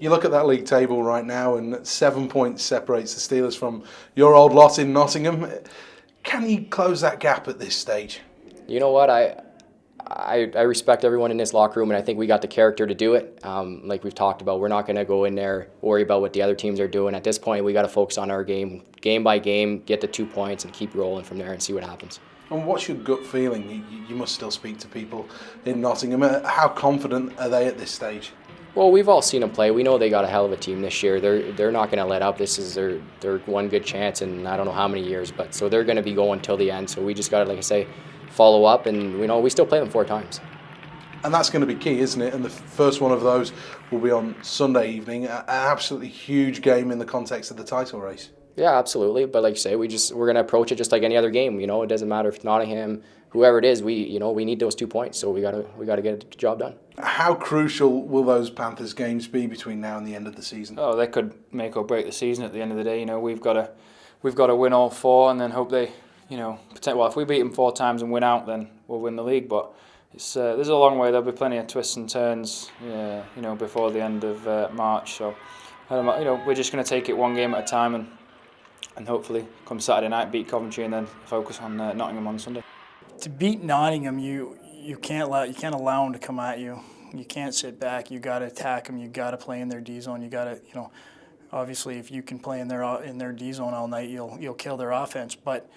You look at that league table right now, and 7 points separates the Steelers from your old lot in Nottingham. Can you close that gap at this stage? You know what? I respect everyone in this locker room, and I think we got the character to do it. Like we've talked about, we're not going to go in there, worry about what the other teams are doing. At this point, we got to focus on our game by game, get the 2 points, and keep rolling from there and see what happens. And what's your gut feeling? You must still speak to people in Nottingham. How confident are they at this stage? Well, we've all seen them play. We know they got a hell of a team this year. They're not going to let up. This is their one good chance in I don't know how many years, but so they're going to be going till the end. So we just got to, like I say, follow up, and we still play them 4 times. And that's going to be key, isn't it? And the first one of those will be on Sunday evening. An absolutely huge game in the context of the title race. Yeah, absolutely. But like you say, we're going to approach it just like any other game. It doesn't matter if Nottingham, whoever it is, we need those 2 points. So we got to get the job done. How crucial will those Panthers games be between now and the end of the season? Oh, they could make or break the season at the end of the day. We've got to win all 4 and then hope they, well, if we beat them 4 times and win out, then we'll win the league. But it's there's a long way. There'll be plenty of twists and turns, before the end of March. So, we're just going to take it one game at a time and hopefully come Saturday night beat Coventry and then focus on Nottingham on Sunday. To beat Nottingham, you can't allow them to come at you. You can't sit back. You got to attack them. You got to play in their D zone. You got to, obviously if you can play in their D zone all night, you'll kill their offense. But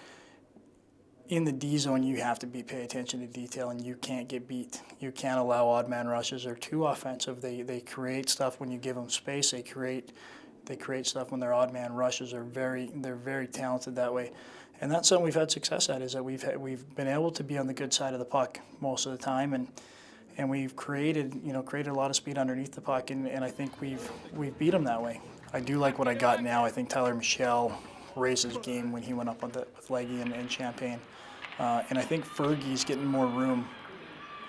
in the D zone, you have to pay attention to detail, and you can't get beat. You can't allow odd man rushes. They're too offensive. They create stuff when you give them space. They create stuff when their odd man rushes. They're very talented that way. And that's something we've had success at, is that we've been able to be on the good side of the puck most of the time, and we've created a lot of speed underneath the puck, and I think we've beat them that way. I do like what I got now. I think Tyler Michel raised his game when he went up with Leggy and Champagne, and I think Fergie's getting more room.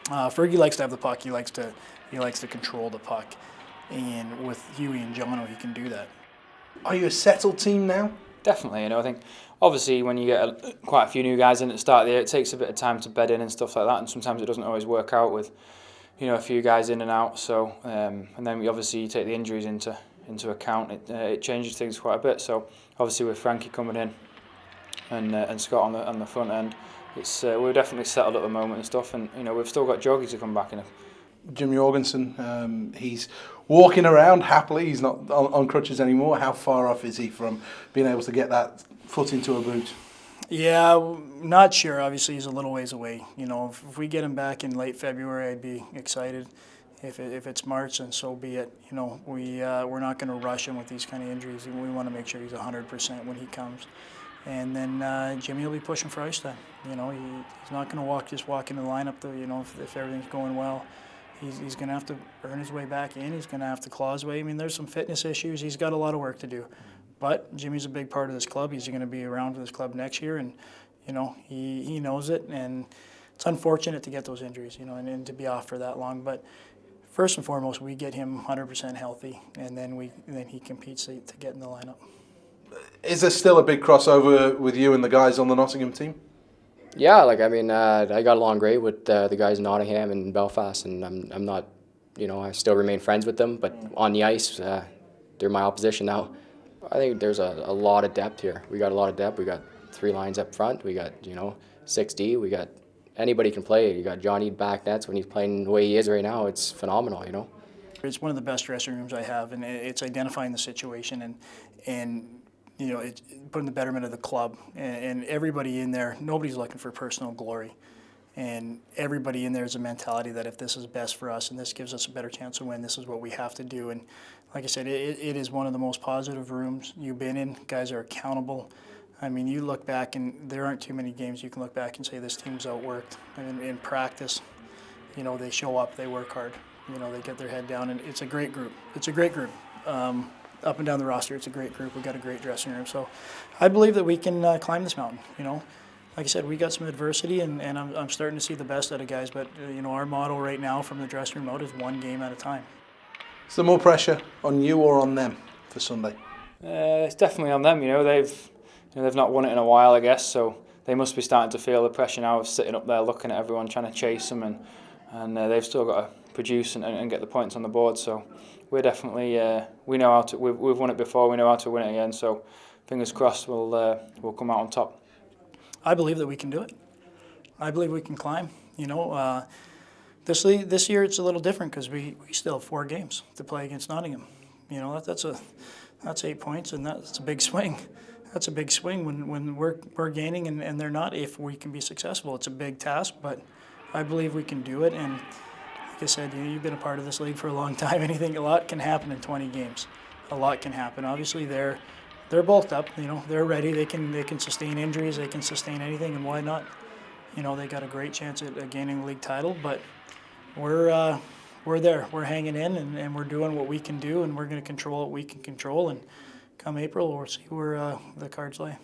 Fergie likes to have the puck. He likes to control the puck, and with Huey and Jono, he can do that. Are you a settled team now? Definitely, I think obviously when you get quite a few new guys in at the start of the year, it takes a bit of time to bed in and stuff like that, and sometimes it doesn't always work out with, a few guys in and out. So, and then obviously you take the injuries into account. It changes things quite a bit. So obviously with Frankie coming in and Scott on the front end, we're definitely settled at the moment and stuff. And we've still got Joggy to come back in. Jim Jorgensen, he's walking around happily. He's not on crutches anymore. How far off is he from being able to get that foot into a boot? Yeah, not sure. Obviously, he's a little ways away. If we get him back in late February, I'd be excited. If it's March, then so be it. We're not going to rush him with these kind of injuries. We want to make sure he's 100% when he comes. And then Jimmy will be pushing for ice time. He's not going to walk in the lineup. If everything's going well. He's going to have to earn his way back in. He's going to have to claw his way. There's some fitness issues. He's got a lot of work to do. But Jimmy's a big part of this club. He's going to be around for this club next year, and he knows it. And it's unfortunate to get those injuries, and to be off for that long. But first and foremost, we get him 100% healthy, and then he competes to get in the lineup. Is there still a big crossover with you and the guys on the Nottingham team? Yeah, I got along great with the guys in Nottingham and Belfast, and I'm not, I still remain friends with them. But on the ice, they're my opposition now. I think there's a lot of depth here. We got a lot of depth. We got 3 lines up front. We got 6D. We got anybody can play. You got Johnny back nets when he's playing the way he is right now. It's phenomenal. It's one of the best dressing rooms I have, and it's identifying the situation and. It's putting the betterment of the club, and everybody in there, nobody's looking for personal glory. And everybody in there is a mentality that if this is best for us and this gives us a better chance to win, this is what we have to do. And like I said, it is one of the most positive rooms you've been in. Guys are accountable. You look back, and there aren't too many games you can look back and say this team's outworked. And in practice, they show up, they work hard. They get their head down, and it's a great group. It's a great group. Up and down the roster, it's a great group. We've got a great dressing room. So I believe that we can climb this mountain. Like I said, we got some adversity, and I'm starting to see the best out of guys. But, our motto right now from the dressing room out is one game at a time. Is there more pressure on you or on them for Sunday? It's definitely on them. They've not won it in a while, I guess. So they must be starting to feel the pressure now of sitting up there looking at everyone trying to chase them, and they've still got to produce and get the points on the board. So we're definitely we know how to. We've won it before. We know how to win it again. So fingers crossed we'll come out on top. I believe that we can do it. I believe we can climb. You know, this year it's a little different because we still have 4 games to play against Nottingham. You know, that's 8 points, and that's a big swing. That's a big swing when we're gaining and they're not. If we can be successful, it's a big task, but I believe we can do it. And like I said, you've been a part of this league for a long time. A lot can happen in 20 games. A lot can happen. Obviously, they're bulked up. You know, they're ready. They can sustain injuries. They can sustain anything, and why not? You know, they got a great chance at gaining the league title. But we're there. We're hanging in, and we're doing what we can do, and we're going to control what we can control. And come April, we'll see where the cards lay.